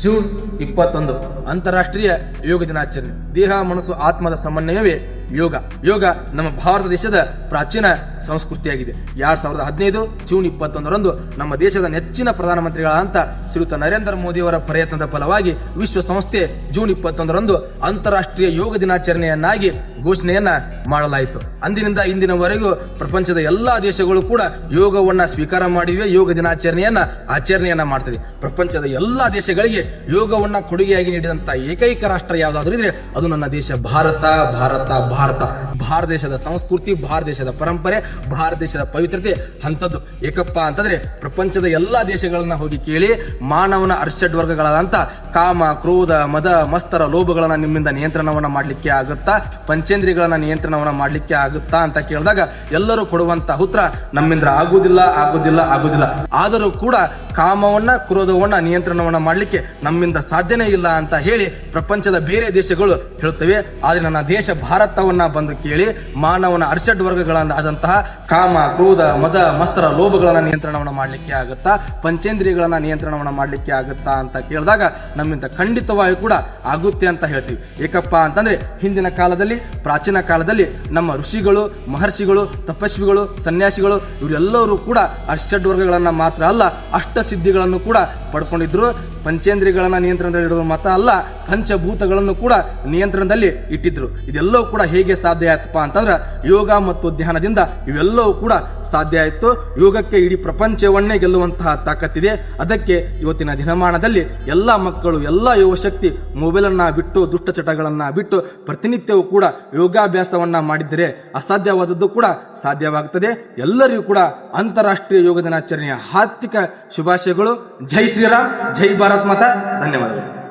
June 21 ಅಂತಾರಾಷ್ಟ್ರೀಯ ಯೋಗ ದಿನಾಚರಣೆ. ದೇಹ ಮನಸ್ಸು ಆತ್ಮದ ಸಮನ್ವಯವೇ ಯೋಗ. ಯೋಗ ನಮ್ಮ ಭಾರತ ದೇಶದ ಪ್ರಾಚೀನ ಸಂಸ್ಕೃತಿಯಾಗಿದೆ. 2015 ಜೂನ್ 21ರಂದು ನಮ್ಮ ದೇಶದ ನೆಚ್ಚಿನ ಪ್ರಧಾನಮಂತ್ರಿಗಳಾದಂಥ ಶ್ರೀಯುತ ನರೇಂದ್ರ ಮೋದಿಯವರ ಪ್ರಯತ್ನದ ಫಲವಾಗಿ ವಿಶ್ವಸಂಸ್ಥೆ ಜೂನ್ 21ರಂದು ಅಂತಾರಾಷ್ಟ್ರೀಯ ಯೋಗ ದಿನಾಚರಣೆಯನ್ನಾಗಿ ಘೋಷಣೆಯನ್ನ ಮಾಡಲಾಯಿತು. ಅಂದಿನಿಂದ ಇಂದಿನವರೆಗೂ ಪ್ರಪಂಚದ ಎಲ್ಲಾ ದೇಶಗಳು ಕೂಡ ಯೋಗವನ್ನ ಸ್ವೀಕಾರ ಮಾಡಿವೆ. ಯೋಗ ದಿನಾಚರಣೆಯನ್ನ ಆಚರಣೆಯನ್ನ ಮಾಡ್ತದೆ. ಪ್ರಪಂಚದ ಎಲ್ಲಾ ದೇಶಗಳಿಗೆ ಯೋಗವನ್ನ ಕೊಡುಗೆಯಾಗಿ ನೀಡಿದಂತ ಏಕೈಕ ರಾಷ್ಟ್ರ ಯಾವ್ದಾದ್ರು ಇದ್ರೆ ಅದು ನನ್ನ ದೇಶ ಭಾರತ. ಭಾರತ ಭಾರತ ಭಾರತ ದೇಶದ ಸಂಸ್ಕೃತಿ, ಭಾರತ ದೇಶದ ಪರಂಪರೆ, ಭಾರತ ದೇಶದ ಪವಿತ್ರತೆ ಅಂಥದ್ದು. ಏಕಪ್ಪ ಅಂತಂದ್ರೆ ಪ್ರಪಂಚದ ಎಲ್ಲಾ ದೇಶಗಳನ್ನ ಹೋಗಿ ಕೇಳಿ, ಮಾನವನ ಅರ್ಷಡ್ ವರ್ಗಗಳಾದಂತ ಕಾಮ, ಕ್ರೋಧ, ಮದ, ಮಸ್ತರ, ಲೋಭಗಳನ್ನ ನಿಮ್ಮಿಂದ ನಿಯಂತ್ರಣವನ್ನ ಮಾಡ್ಲಿಕ್ಕೆ ಆಗುತ್ತಾ, ಪಂಚೇಂದ್ರಿಯಗಳನ್ನ ನಿಯಂತ್ರಣವನ್ನ ಮಾಡ್ಲಿಕ್ಕೆ ಆಗುತ್ತಾ ಅಂತ ಕೇಳಿದಾಗ ಎಲ್ಲರೂ ಕೊಡುವಂತ ಉತ್ತರ ನಮ್ಮಿಂದ ಆಗುದಿಲ್ಲ. ಆದರೂ ಕೂಡ ಕಾಮವನ್ನ, ಕ್ರೋಧವನ್ನ ನಿಯಂತ್ರಣವನ್ನ ಮಾಡ್ಲಿಕ್ಕೆ ನಮ್ಮಿಂದ ಸಾಧ್ಯನೇ ಇಲ್ಲ ಅಂತ ಹೇಳಿ ಪ್ರಪಂಚದ ಬೇರೆ ದೇಶಗಳು ಹೇಳುತ್ತವೆ. ಆದ್ರೆ ನನ್ನ ದೇಶ ಭಾರತವನ್ನ ಬಂದು ಕೇಳಿ, ಮಾನವನ ಅರ್ಷಡ್ ವರ್ಗಗಳಾದಂತಹ ಕಾಮ, ಕ್ರೋಧ, ಮದ, ಮಸ್ತರ, ಲೋಭಗಳನ್ನ ನಿಯಂತ್ರಣವನ್ನ ಮಾಡ್ಲಿಕ್ಕೆ ಆಗುತ್ತಾ, ಪಂಚೇಂದ್ರಿಯಗಳನ್ನ ನಿಯಂತ್ರಣವನ್ನ ಮಾಡ್ಲಿಕ್ಕೆ ಆಗುತ್ತಾ ಅಂತ ಕೇಳಿದಾಗ ನಮ್ಮಿಂದ ಖಂಡಿತವಾಗಿ ಕೂಡ ಆಗುತ್ತೆ ಅಂತ ಹೇಳ್ತೀವಿ. ಏಕಪ್ಪ ಅಂತಂದ್ರೆ ಹಿಂದಿನ ಕಾಲದಲ್ಲಿ, ಪ್ರಾಚೀನ ಕಾಲದಲ್ಲಿ ನಮ್ಮ ಋಷಿಗಳು, ಮಹರ್ಷಿಗಳು, ತಪಸ್ವಿಗಳು, ಸನ್ಯಾಸಿಗಳು ಇವರೆಲ್ಲರೂ ಕೂಡ ಅರ್ಷಡ್ ವರ್ಗಗಳನ್ನ ಮಾತ್ರ ಅಲ್ಲ, ಅಷ್ಟ ಸಿದ್ಧಿಗಳನ್ನು ಕೂಡ ಪಡ್ಕೊಂಡಿದ್ರು. ಪಂಚೇಂದ್ರಿಯಗಳನ್ನ ನಿಯಂತ್ರಣದಲ್ಲಿ ಇಡೋದು ಮಾತ್ರ ಅಲ್ಲ, ಪಂಚಭೂತಗಳನ್ನು ಕೂಡ ನಿಯಂತ್ರಣದಲ್ಲಿ ಇಟ್ಟಿದ್ರು. ಇದೆಲ್ಲವೂ ಕೂಡ ಹೇಗೆ ಸಾಧ್ಯ ಆಯ್ತಪ್ಪ ಅಂತಂದ್ರೆ ಯೋಗ ಮತ್ತು ಧ್ಯಾನದಿಂದ ಇವೆಲ್ಲವೂ ಕೂಡ ಸಾಧ್ಯ ಆಯಿತು. ಯೋಗಕ್ಕೆ ಇಡೀ ಪ್ರಪಂಚವನ್ನೇ ಗೆಲ್ಲುವಂತಹ ತಾಕತ್ತಿದೆ. ಅದಕ್ಕೆ ಇವತ್ತಿನ ದಿನಮಾನದಲ್ಲಿ ಎಲ್ಲ ಮಕ್ಕಳು, ಎಲ್ಲ ಯುವ ಶಕ್ತಿ ಮೊಬೈಲನ್ನ ಬಿಟ್ಟು, ದುಷ್ಟಚಟಗಳನ್ನ ಬಿಟ್ಟು ಪ್ರತಿನಿತ್ಯವೂ ಕೂಡ ಯೋಗಾಭ್ಯಾಸವನ್ನ ಮಾಡಿದರೆ ಅಸಾಧ್ಯವಾದದ್ದು ಕೂಡ ಸಾಧ್ಯವಾಗುತ್ತದೆ. ಎಲ್ಲರಿಗೂ ಕೂಡ ಅಂತಾರಾಷ್ಟ್ರೀಯ ಯೋಗ ದಿನಾಚರಣೆಯ ಹಾರ್ದಿಕ ಶುಭಾಶಯಗಳು. ಜೈ ಶ್ರೀರಾಮ್, ಜೈ ಭಾರತ್ ಮಾತಾ. ಧನ್ಯವಾದಗಳು.